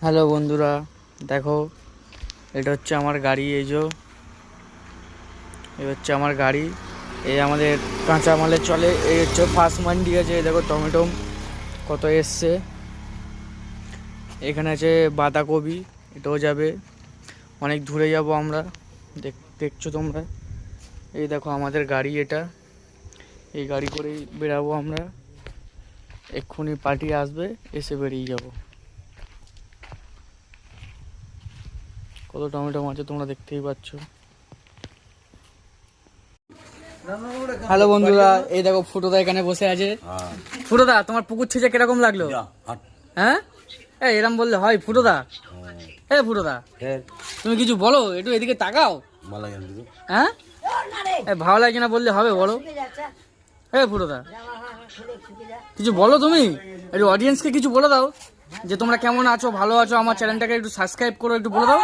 Hello বন্ধুরা, দেখো এটা হচ্ছে আমার গাড়ি। এই হচ্ছে আমার গাড়ি। এই আমাদের কাঁচামালে চলে। এই হচ্ছে ফার্স্ট মান্ডি আছে। দেখো টমেটো কত এসছে। এখানে আছে বাঁধাকপি, এটাও যাবে। অনেক দূরে যাব আমরা, দেখছো তোমরা। এই দেখো আমাদের গাড়ি এটা। এই গাড়ি করেই বেরাবো আমরা। এক্ষুনি পার্টি আসবে, এসে বেরিয়ে যাব। কত টমেটো আছে তোমরা দেখতেই পাচ্ছ। হ্যালো বন্ধুরা, এই দেখো ফুটোদা এখানে বসে আছে। ফুটোদা, তোমার পুকুর ছেঁচে কিরকম লাগলো? হ্যাঁ, এরম বললে হয় ফুটোদা? ফুটোদা, তুমি কিছু বলো, একটু এদিকে তাকাও। হ্যাঁ, ভালো লাগে না বললে হবে? বলো ফুটোদা, কিছু বলো। তুমি একটু অডিয়েন্সকে কিছু বলে দাও যে তোমরা কেমন আছো, ভালো আছো। আমার চ্যানেলটাকে একটু সাবস্ক্রাইব করো, একটু বলে দাও।